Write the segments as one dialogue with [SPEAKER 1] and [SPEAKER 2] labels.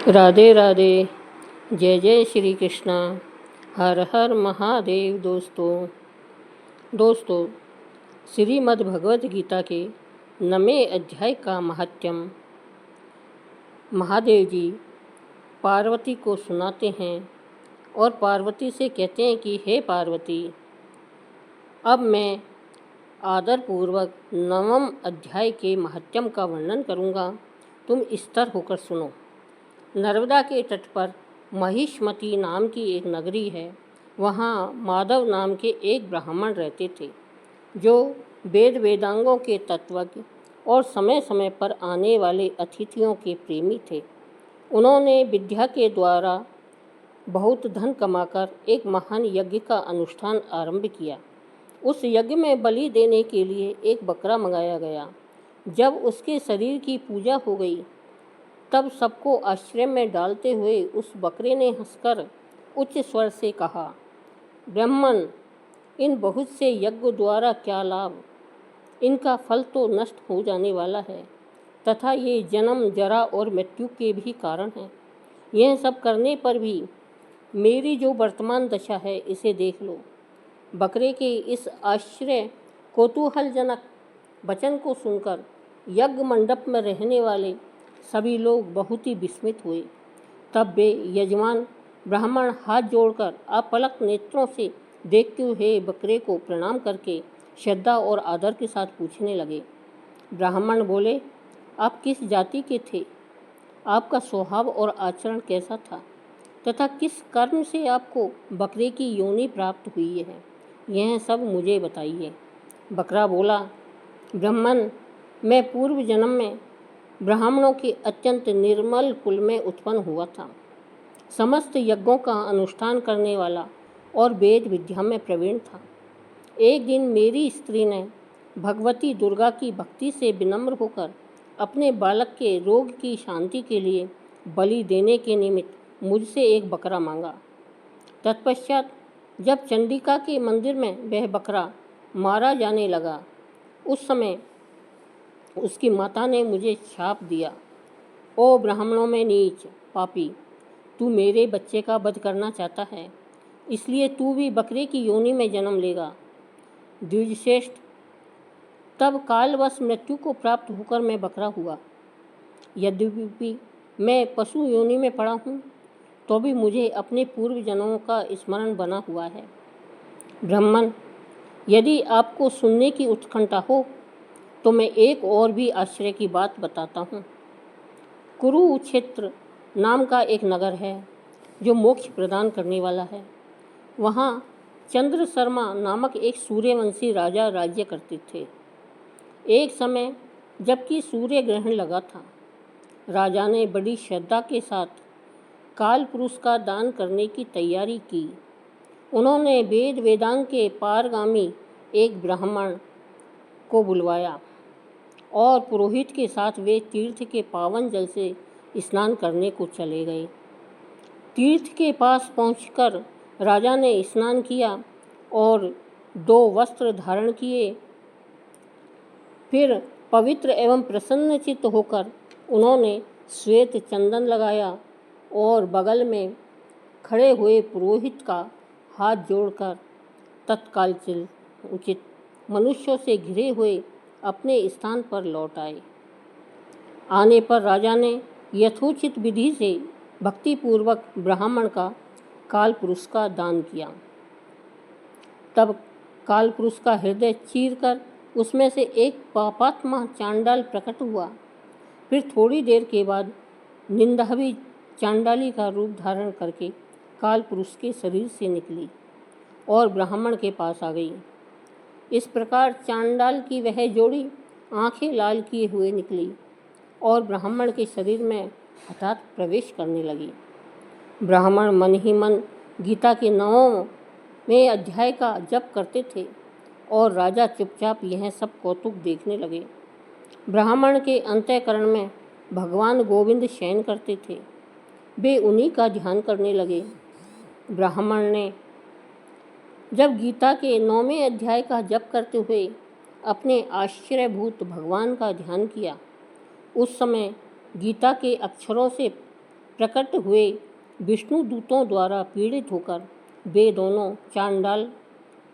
[SPEAKER 1] राधे राधे। जय जय श्री कृष्णा। हर हर महादेव। दोस्तों, श्रीमद् भगवद गीता के 9वें अध्याय का महात्म्य। महादेव जी पार्वती को सुनाते हैं और पार्वती से कहते हैं कि हे पार्वती, अब मैं आदरपूर्वक 9वें अध्याय के महात्म्य का वर्णन करूँगा। तुम स्थिर होकर सुनो। नर्मदा के तट पर महिष्मती नाम की एक नगरी है। वहाँ माधव नाम के एक ब्राह्मण रहते थे, जो वेदांगों के तत्वज्ञ और समय समय पर आने वाले अतिथियों के प्रेमी थे। उन्होंने विद्या के द्वारा बहुत धन कमाकर एक महान यज्ञ का अनुष्ठान आरंभ किया। उस यज्ञ में बलि देने के लिए एक बकरा मंगाया गया। जब उसके शरीर की पूजा हो गई, तब सबको आश्चर्य में डालते हुए उस बकरे ने हंसकर उच्च स्वर से कहा, ब्राह्मण, इन बहुत से यज्ञ द्वारा क्या लाभ? इनका फल तो नष्ट हो जाने वाला है तथा ये जन्म, जरा और मृत्यु के भी कारण है। यह सब करने पर भी मेरी जो वर्तमान दशा है, इसे देख लो। बकरे के इस आश्चर्य कौतूहलजनक वचन को सुनकर यज्ञ मंडप में रहने वाले सभी लोग बहुत ही विस्मित हुए। तब वे यजमान ब्राह्मण हाथ जोड़कर अपलक नेत्रों से देखते हुए बकरे को प्रणाम करके श्रद्धा और आदर के साथ पूछने लगे। ब्राह्मण बोले, आप किस जाति के थे? आपका स्वभाव और आचरण कैसा था तथा किस कर्म से आपको बकरे की योनि प्राप्त हुई है, यह सब मुझे बताइए। बकरा बोला, ब्राह्मण, मैं पूर्व जन्म में ब्राह्मणों के अत्यंत निर्मल कुल में उत्पन्न हुआ था। समस्त यज्ञों का अनुष्ठान करने वाला और वेद विद्या में प्रवीण था। एक दिन मेरी स्त्री ने भगवती दुर्गा की भक्ति से विनम्र होकर अपने बालक के रोग की शांति के लिए बलि देने के निमित्त मुझसे एक बकरा मांगा। तत्पश्चात जब चंडिका के मंदिर में वह बकरा मारा जाने लगा, उस समय उसकी माता ने मुझे शाप दिया, ओ ब्राह्मणों में नीच पापी, तू मेरे बच्चे का वध करना चाहता है, इसलिए तू भी बकरे की योनि में जन्म लेगा। द्विजश्रेष्ठ, तब कालवश मृत्यु को प्राप्त होकर मैं बकरा हुआ। यद्यपि मैं पशु योनि में पड़ा हूँ, तो भी मुझे अपने पूर्व जन्मों का स्मरण बना हुआ है। ब्राह्मण, यदि आपको सुनने की उत्कंठा हो तो मैं एक और भी आश्चर्य की बात बताता हूँ। कुरुक्षेत्र नाम का एक नगर है, जो मोक्ष प्रदान करने वाला है। वहाँ चंद्र शर्मा नामक एक सूर्यवंशी राजा राज्य करते थे। एक समय जबकि सूर्य ग्रहण लगा था, राजा ने बड़ी श्रद्धा के साथ काल पुरुष का दान करने की तैयारी की। उन्होंने वेदांग के पारगामी एक ब्राह्मण को बुलवाया और पुरोहित के साथ वे तीर्थ के पावन जल से स्नान करने को चले गए। तीर्थ के पास पहुंचकर राजा ने स्नान किया और 2 वस्त्र धारण किए। फिर पवित्र एवं प्रसन्नचित्त होकर उन्होंने श्वेत चंदन लगाया और बगल में खड़े हुए पुरोहित का हाथ जोड़कर तत्काल उचित मनुष्यों से घिरे हुए अपने स्थान पर लौट आए। आने पर राजा ने यथोचित विधि से भक्तिपूर्वक ब्राह्मण का काल पुरुष का दान किया। तब काल पुरुष का हृदय चीरकर उसमें से एक पापात्मा चांडाल प्रकट हुआ। फिर थोड़ी देर के बाद निंदावी चांडाली का रूप धारण करके काल पुरुष के शरीर से निकली और ब्राह्मण के पास आ गई। इस प्रकार चांडाल की वह जोड़ी आंखें लाल किए हुए निकली और ब्राह्मण के शरीर में हठात प्रवेश करने लगी। ब्राह्मण मन ही मन गीता के 9वें अध्याय का जप करते थे और राजा चुपचाप यह सब कौतुक देखने लगे। ब्राह्मण के अंतःकरण में भगवान गोविंद शयन करते थे। वे उन्हीं का ध्यान करने लगे। ब्राह्मण ने जब गीता के 9वें अध्याय का जप करते हुए अपने आश्चर्यभूत भगवान का ध्यान किया, उस समय गीता के अक्षरों से प्रकट हुए विष्णु दूतों द्वारा पीड़ित होकर वे दोनों चांडाल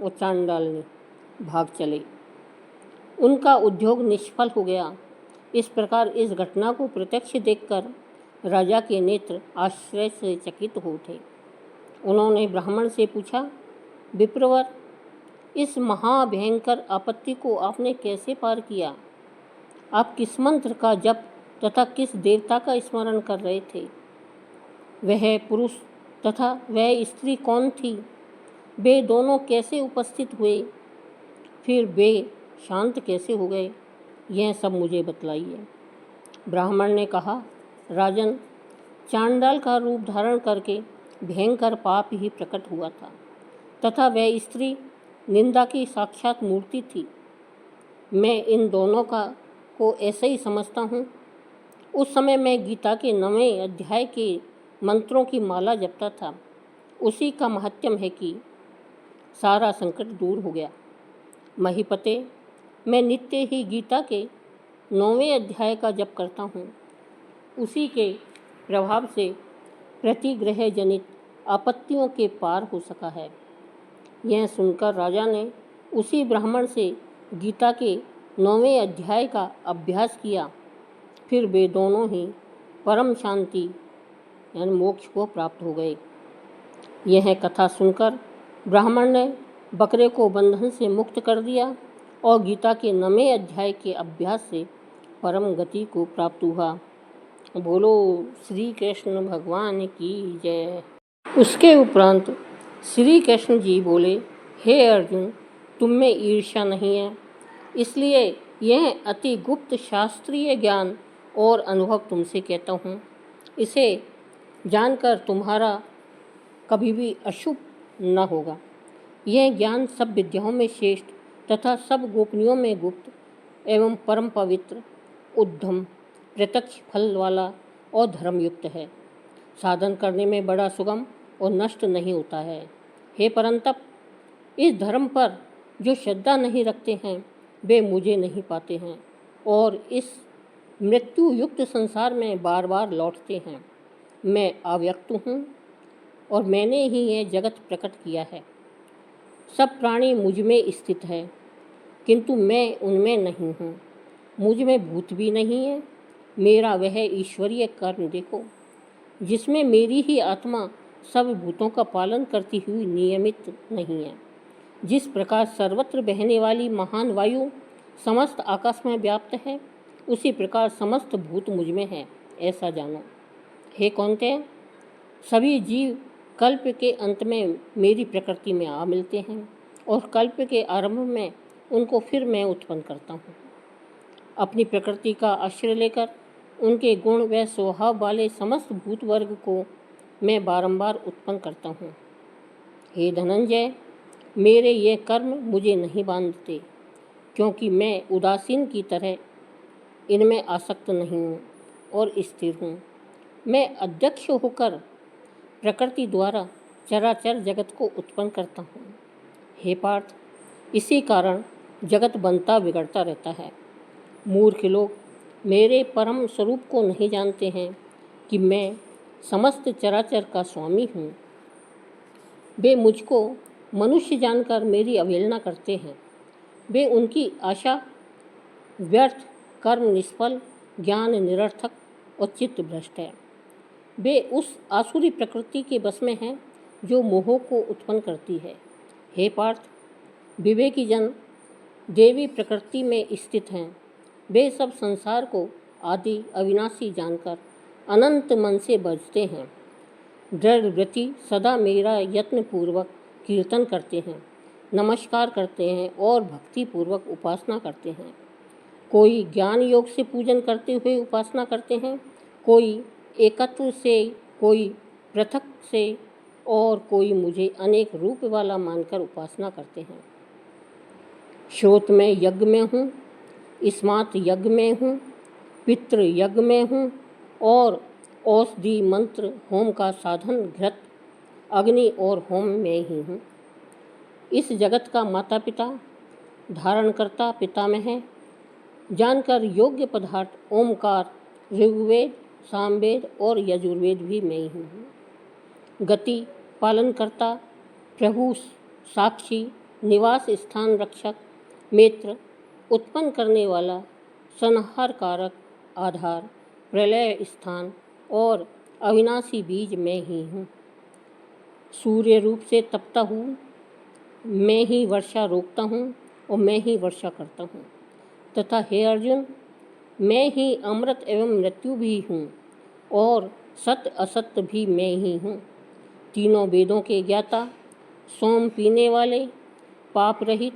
[SPEAKER 1] और चांडालनी भाग चले। उनका उद्योग निष्फल हो गया। इस प्रकार इस घटना को प्रत्यक्ष देखकर राजा के नेत्र आश्चर्य से चकित हो उठे। उन्होंने ब्राह्मण से पूछा, विप्रवर, इस महाभयंकर आपत्ति को आपने कैसे पार किया? आप किस मंत्र का जप तथा किस देवता का स्मरण कर रहे थे? वह पुरुष तथा वह स्त्री कौन थी? वे दोनों कैसे उपस्थित हुए? फिर वे शांत कैसे हो गए? यह सब मुझे बतलाइए। ब्राह्मण ने कहा, राजन, चांडाल का रूप धारण करके भयंकर पाप ही प्रकट हुआ था तथा वह स्त्री निंदा की साक्षात मूर्ति थी। मैं इन दोनों को ऐसे ही समझता हूँ। उस समय मैं गीता के 9वें अध्याय के मंत्रों की माला जपता था। उसी का महत्म है कि सारा संकट दूर हो गया। महीपते, मैं नित्य ही गीता के 9वें अध्याय का जप करता हूँ। उसी के प्रभाव से प्रतिग्रह जनित आपत्तियों के पार हो सका है। यह सुनकर राजा ने उसी ब्राह्मण से गीता के 9वें अध्याय का अभ्यास किया। फिर वे दोनों ही परम शांति यानी मोक्ष को प्राप्त हो गए। यह कथा सुनकर ब्राह्मण ने बकरे को बंधन से मुक्त कर दिया और गीता के 9वें अध्याय के अभ्यास से परम गति को प्राप्त हुआ। बोलो श्री कृष्ण भगवान की जय। उसके उपरांत श्री कृष्ण जी बोले, हे अर्जुन, तुम में ईर्ष्या नहीं है, इसलिए यह अति गुप्त शास्त्रीय ज्ञान और अनुभव तुमसे कहता हूँ। इसे जानकर तुम्हारा कभी भी अशुभ न होगा। यह ज्ञान सब विद्याओं में श्रेष्ठ तथा सब गोपनीयों में गुप्त एवं परम पवित्र, उद्धम, प्रत्यक्ष फल वाला और धर्मयुक्त है। साधन करने में बड़ा सुगम और नष्ट नहीं होता है। हे परंतप, इस धर्म पर जो श्रद्धा नहीं रखते हैं वे मुझे नहीं पाते हैं और इस मृत्यु युक्त संसार में बार बार लौटते हैं। मैं अव्यक्त हूँ और मैंने ही यह जगत प्रकट किया है। सब प्राणी मुझ में स्थित है, किंतु मैं उनमें नहीं हूँ। मुझ में भूत भी नहीं है। मेरा वह ईश्वरीय कर्म देखो, जिसमें मेरी ही आत्मा सब भूतों का पालन करती हुई नियमित नहीं है। जिस प्रकार सर्वत्र बहने वाली महान वायु समस्त आकाश में व्याप्त है, उसी प्रकार समस्त भूत मुझ में है, ऐसा जानो। हे कौन्तेय, सभी जीव कल्प के अंत में मेरी प्रकृति में आ मिलते हैं और कल्प के आरंभ में उनको फिर मैं उत्पन्न करता हूँ। अपनी प्रकृति का आश्रय लेकर उनके गुण व स्वभाव वाले समस्त भूत वर्ग को मैं बारंबार उत्पन्न करता हूँ। हे धनंजय, मेरे ये कर्म मुझे नहीं बांधते, क्योंकि मैं उदासीन की तरह इनमें आसक्त नहीं हूँ और स्थिर हूँ। मैं अध्यक्ष होकर प्रकृति द्वारा चराचर जगत को उत्पन्न करता हूँ। हे पार्थ, इसी कारण जगत बनता बिगड़ता रहता है। मूर्ख लोग मेरे परम स्वरूप को नहीं जानते हैं कि मैं समस्त चराचर का स्वामी हूँ। वे मुझको मनुष्य जानकर मेरी अवहेलना करते हैं। वे उनकी आशा व्यर्थ, कर्म निष्फल, ज्ञान निरर्थक और चित्त भ्रष्ट है। वे उस आसुरी प्रकृति के बस में हैं जो मोह को उत्पन्न करती है। हे पार्थ, विवेकी जन देवी प्रकृति में स्थित हैं। वे सब संसार को आदि अविनाशी जानकर अनंत मन से बजते हैं। दृढ़ व्रति सदा मेरा यत्न पूर्वक कीर्तन करते हैं, नमस्कार करते हैं और भक्ति पूर्वक उपासना करते हैं। कोई ज्ञान योग से पूजन करते हुए उपासना करते हैं, कोई एकत्व से, कोई पृथक से और कोई मुझे अनेक रूप वाला मानकर उपासना करते हैं। श्रोत में यज्ञ में हूँ, स्मार्त यज्ञ में हूँ, पितृ यज्ञ में हूँ और औषधि मंत्र होम का साधन घृत, अग्नि और होम में ही हूँ। इस जगत का माता पिता, धारणकर्ता पितामह है। जानकर योग्य पदार्थ ओमकार, ऋग्वेद, सामवेद और यजुर्वेद भी मैं ही हूँ। गति, पालनकर्ता, प्रभु, साक्षी, निवास स्थान रक्षक, मित्र, उत्पन्न करने वाला, संहार कारक, आधार, प्रलय स्थान और अविनाशी बीज मैं ही हूँ। सूर्य रूप से तपता हूँ, मैं ही वर्षा रोकता हूँ और मैं ही वर्षा करता हूँ। तथा हे अर्जुन, मैं ही अमृत एवं मृत्यु भी हूँ और सत्य असत्य भी मैं ही हूँ। तीनों वेदों के ज्ञाता, सोम पीने वाले, पाप रहित,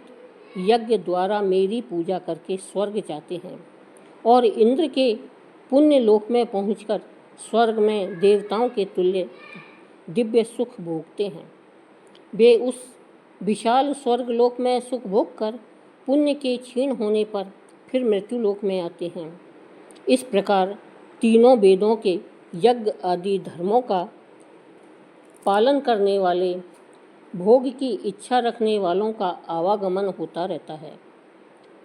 [SPEAKER 1] यज्ञ द्वारा मेरी पूजा करके स्वर्ग जाते हैं और इंद्र के पुण्य लोक में पहुंचकर स्वर्ग में देवताओं के तुल्य दिव्य सुख भोगते हैं। वे उस विशाल स्वर्ग लोक में सुख भोग कर पुण्य के क्षीण होने पर फिर मृत्यु लोक में आते हैं। इस प्रकार तीनों वेदों के यज्ञ आदि धर्मों का पालन करने वाले, भोग की इच्छा रखने वालों का आवागमन होता रहता है।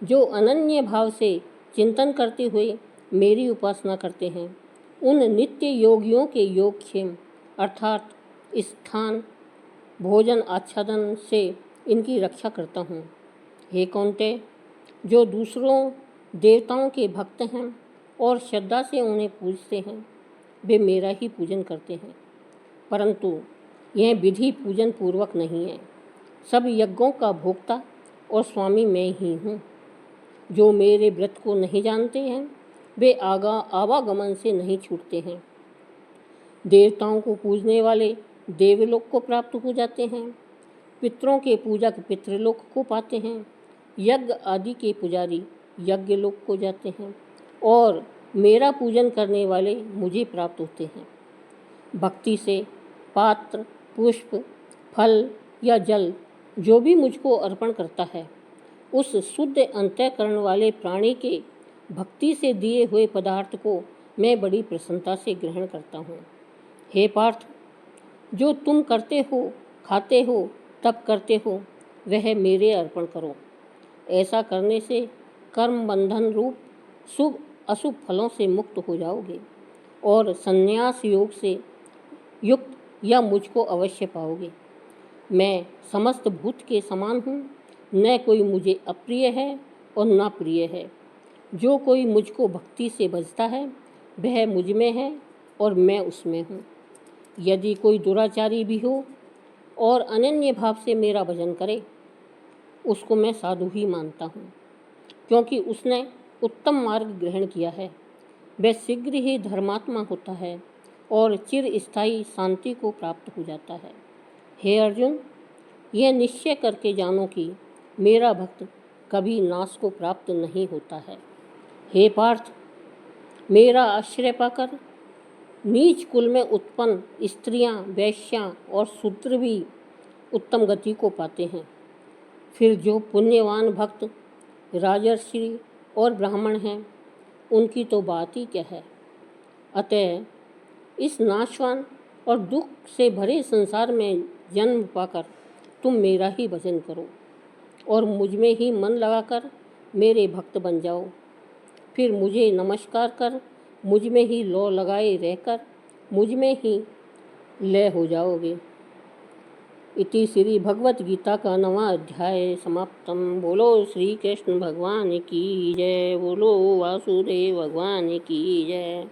[SPEAKER 1] जो अनन्य भाव से चिंतन करते हुए मेरी उपासना करते हैं, उन नित्य योगियों के योगक्षेम अर्थात स्थान, भोजन आच्छादन से इनकी रक्षा करता हूँ। हे कौन्तेय, जो दूसरों देवताओं के भक्त हैं और श्रद्धा से उन्हें पूजते हैं, वे मेरा ही पूजन करते हैं, परंतु यह विधि पूजन पूर्वक नहीं है। सब यज्ञों का भोक्ता और स्वामी मैं ही हूँ। जो मेरे व्रत को नहीं जानते हैं, वे आवागमन से नहीं छूटते हैं। देवताओं को पूजने वाले देवलोक को प्राप्त हो जाते हैं, पितरों के पूजक पितृलोक को पाते हैं, यज्ञ आदि के पुजारी यज्ञ लोक को जाते हैं और मेरा पूजन करने वाले मुझे प्राप्त होते हैं। भक्ति से पात्र, पुष्प, फल या जल जो भी मुझको अर्पण करता है, उस शुद्ध अंतःकरण वाले प्राणी के भक्ति से दिए हुए पदार्थ को मैं बड़ी प्रसन्नता से ग्रहण करता हूँ। हे पार्थ, जो तुम करते हो, खाते हो, तप करते हो, वह मेरे अर्पण करो। ऐसा करने से कर्म बंधन रूप शुभ अशुभ फलों से मुक्त हो जाओगे और संन्यास योग से युक्त या मुझको अवश्य पाओगे। मैं समस्त भूत के समान हूँ, न कोई मुझे अप्रिय है और न प्रिय है। जो कोई मुझको भक्ति से भजता है, वह मुझ में है और मैं उसमें हूँ। यदि कोई दुराचारी भी हो और अनन्य भाव से मेरा भजन करे, उसको मैं साधु ही मानता हूँ, क्योंकि उसने उत्तम मार्ग ग्रहण किया है। वह शीघ्र ही धर्मात्मा होता है और चिरस्थायी शांति को प्राप्त हो जाता है। हे अर्जुन, यह निश्चय करके जानो कि मेरा भक्त कभी नाश को प्राप्त नहीं होता है। हे पार्थ, मेरा आश्रय पाकर नीच कुल में उत्पन्न स्त्रियां, वैश्यां और शूद्र भी उत्तम गति को पाते हैं। फिर जो पुण्यवान भक्त राजर्षि और ब्राह्मण हैं, उनकी तो बात ही क्या है। अतः इस नाशवान और दुख से भरे संसार में जन्म पाकर तुम मेरा ही भजन करो और मुझ में ही मन लगाकर मेरे भक्त बन जाओ। फिर मुझे नमस्कार कर मुझ में ही लौ लगाए रहकर मुझ में ही लय हो जाओगे। इति श्री भगवत गीता का 9वां अध्याय समाप्तम। बोलो श्री कृष्ण भगवान की जय। बोलो वासुदेव भगवान की जय।